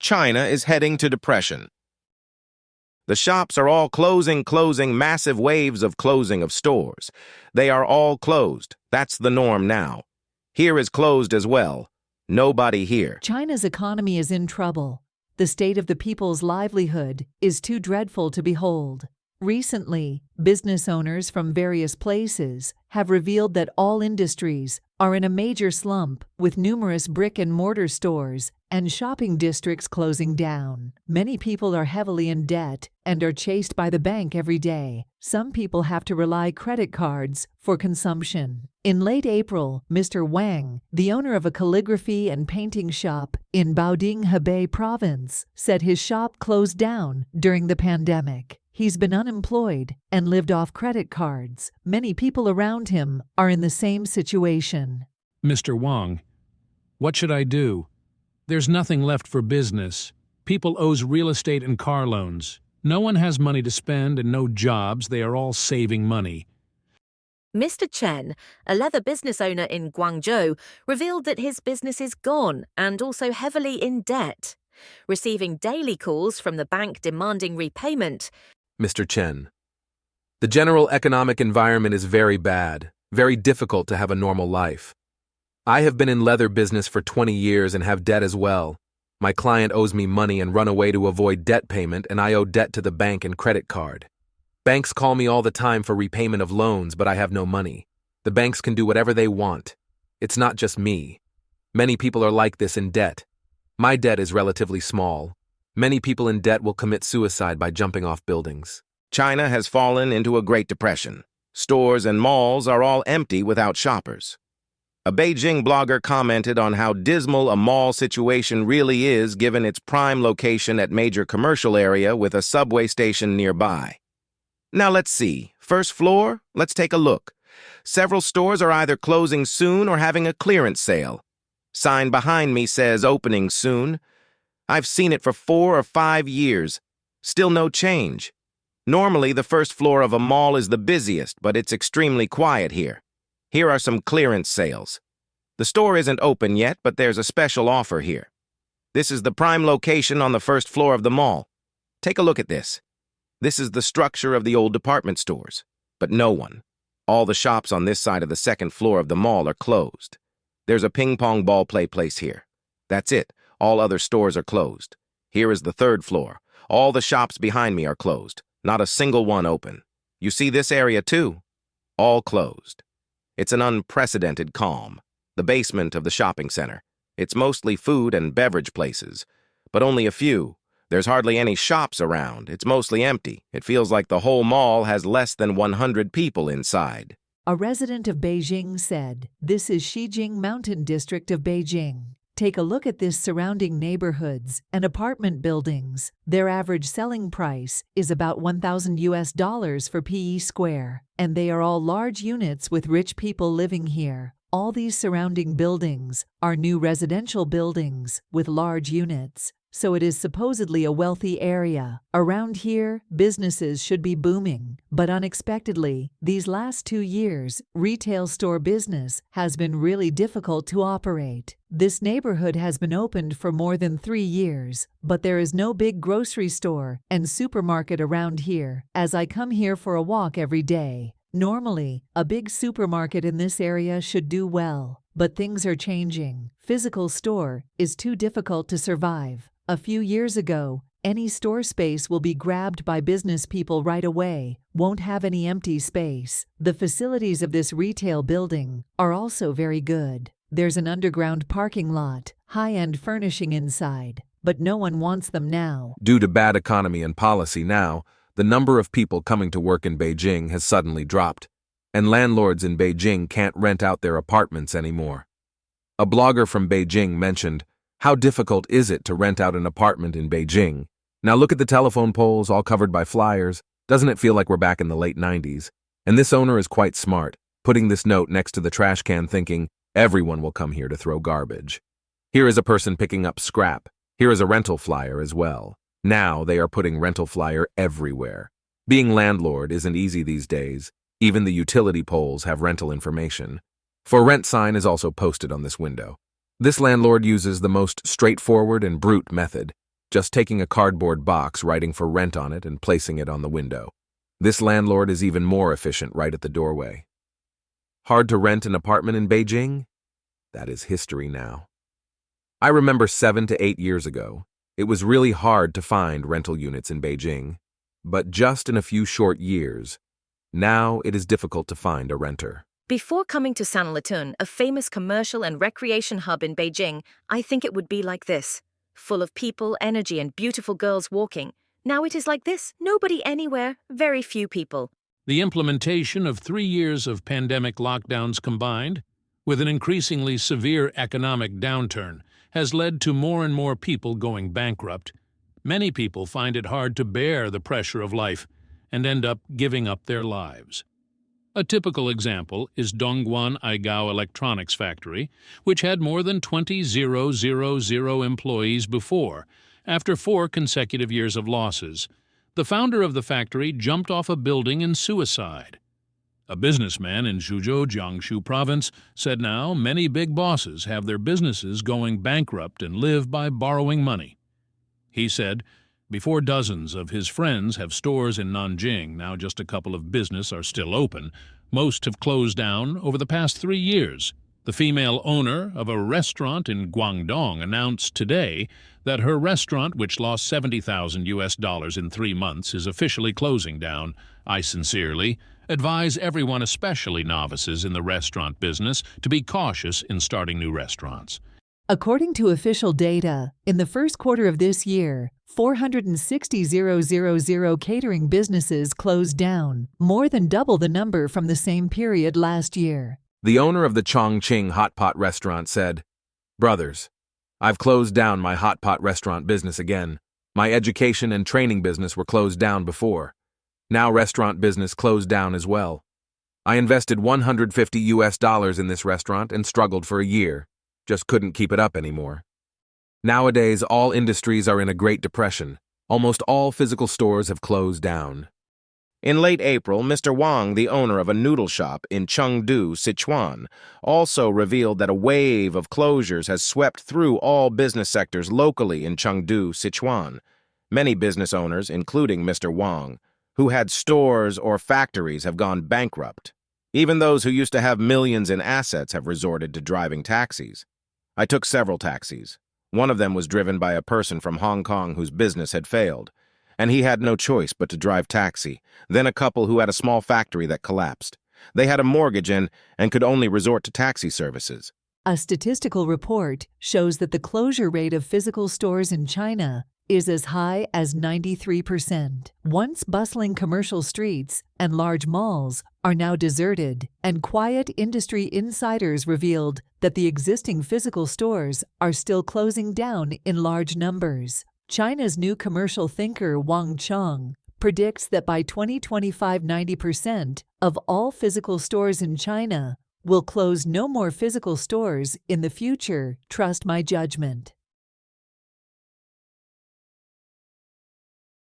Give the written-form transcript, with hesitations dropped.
China is heading to depression. The shops are all closing, massive waves of closing of stores. They are all closed. That's the norm now. Here is closed as well. Nobody here. China's economy is in trouble. The state of the people's livelihood is too dreadful to behold. Recently, business owners from various places have revealed that all industries are in a major slump, with numerous brick-and-mortar stores and shopping districts closing down. Many people are heavily in debt and are chased by the bank every day. Some people have to rely on credit cards for consumption. In late April, Mr. Wang, the owner of a calligraphy and painting shop in Baoding, Hebei Province, said his shop closed down during the pandemic. He's been unemployed and lived off credit cards. Many people around him are in the same situation. Mr. Wang, what should I do? There's nothing left for business. People owes real estate and car loans. No one has money to spend and no jobs. They are all saving money. Mr. Chen, a leather business owner in Guangzhou, revealed that his business is gone and also heavily in debt. Receiving daily calls from the bank demanding repayment. Mr. Chen, the general economic environment is very bad, very difficult to have a normal life. I have been in leather business for 20 years and have debt as well. My client owes me money and run away to avoid debt payment, and I owe debt to the bank and credit card. Banks call me all the time for repayment of loans, but I have no money. The banks can do whatever they want. It's not just me. Many people are like this in debt. My debt is relatively small. Many people in debt will commit suicide by jumping off buildings. China has fallen into a Great Depression. Stores and malls are all empty without shoppers. A Beijing blogger commented on how dismal a mall situation really is given its prime location at major commercial area with a subway station nearby. Now let's see. First floor, let's take a look. Several stores are either closing soon or having a clearance sale. Sign behind me says opening soon. I've seen it for 4 or 5 years. Still no change. Normally, the first floor of a mall is the busiest, but it's extremely quiet here. Here are some clearance sales. The store isn't open yet, but there's a special offer here. This is the prime location on the first floor of the mall. Take a look at this. This is the structure of the old department stores, but no one. All the shops on this side of the second floor of the mall are closed. There's a ping-pong ball play place here. That's it. All other stores are closed. Here is the third floor. All the shops behind me are closed. Not a single one open. You see this area too? All closed. It's an unprecedented calm. The basement of the shopping center. It's mostly food and beverage places, but only a few. There's hardly any shops around. It's mostly empty. It feels like the whole mall has less than 100 people inside. A resident of Beijing said, "This is Xijing Mountain District of Beijing. Take a look at this surrounding neighborhoods and apartment buildings. Their average selling price is about $1,000 for PE square, and they are all large units with rich people living here. All these surrounding buildings are new residential buildings with large units, so it is supposedly a wealthy area. Around here, businesses should be booming, but unexpectedly, these last 2 years, retail store business has been really difficult to operate. This neighborhood has been opened for more than 3 years, but there is no big grocery store and supermarket around here, as I come here for a walk every day. Normally, a big supermarket in this area should do well, but things are changing. Physical store is too difficult to survive. A few years ago, any store space will be grabbed by business people right away, won't have any empty space. The facilities of this retail building are also very good. There's an underground parking lot, high-end furnishing inside, but no one wants them now. Due to bad economy and policy now, the number of people coming to work in Beijing has suddenly dropped, and landlords in Beijing can't rent out their apartments anymore. A blogger from Beijing mentioned, "How difficult is it to rent out an apartment in Beijing? Now look at the telephone poles all covered by flyers. Doesn't it feel like we're back in the late 90s? And this owner is quite smart, putting this note next to the trash can thinking, everyone will come here to throw garbage. Here is a person picking up scrap. Here is a rental flyer as well. Now they are putting rental flyer everywhere. Being landlord isn't easy these days. Even the utility poles have rental information. For rent sign is also posted on this window. This landlord uses the most straightforward and brute method. just taking a cardboard box, writing for rent on it, and placing it on the window. This landlord is even more efficient right at the doorway. Hard to rent an apartment in Beijing? That is history now. I remember 7 to 8 years ago, it was really hard to find rental units in Beijing, but just in a few short years, now it is difficult to find a renter. Before coming to Sanlitun, a famous commercial and recreation hub in Beijing, I think it would be like this. Full of people, energy, and beautiful girls walking. Now it is like this. Nobody anywhere, very few people. The implementation of 3 years of pandemic lockdowns combined with an increasingly severe economic downturn has led to more and more people going bankrupt. Many people find it hard to bear the pressure of life and end up giving up their lives. A typical example is Dongguan Aigao Electronics Factory, which had more than 20,000 employees before, after 4 consecutive years of losses. The founder of the factory jumped off a building in suicide. A businessman in Suzhou, Jiangsu province, said now many big bosses have their businesses going bankrupt and live by borrowing money. He said, before dozens of his friends have stores in Nanjing, now just a couple of business are still open. Most have closed down over the past 3 years. The female owner of a restaurant in Guangdong announced today that her restaurant, which lost $70,000 in 3 months, is officially closing down. I sincerely advise everyone, especially novices in the restaurant business, to be cautious in starting new restaurants. According to official data, in the first quarter of this year, 460,000 catering businesses closed down, more than double the number from the same period last year. The owner of the Chongqing Hot Pot restaurant said, "Brothers, I've closed down my hot pot restaurant business again. My education and training business were closed down before. Now restaurant business closed down as well. I invested $150 in this restaurant and struggled for a year. Just couldn't keep it up anymore." Nowadays, all industries are in a Great Depression. Almost all physical stores have closed down. In late April, Mr. Wang, the owner of a noodle shop in Chengdu, Sichuan, also revealed that a wave of closures has swept through all business sectors locally in Chengdu, Sichuan. Many business owners, including Mr. Wang, who had stores or factories, have gone bankrupt. Even those who used to have millions in assets have resorted to driving taxis. I took several taxis. One of them was driven by a person from Hong Kong whose business had failed, and he had no choice but to drive taxi. Then a couple who had a small factory that collapsed. They had a mortgage and could only resort to taxi services. A statistical report shows that the closure rate of physical stores in China is as high as 93%. Once bustling commercial streets and large malls are now deserted, and quiet industry insiders revealed that the existing physical stores are still closing down in large numbers. China's new commercial thinker Wang Cheng predicts that by 2025, 90% of all physical stores in China will close. No more physical stores in the future. Trust my judgment.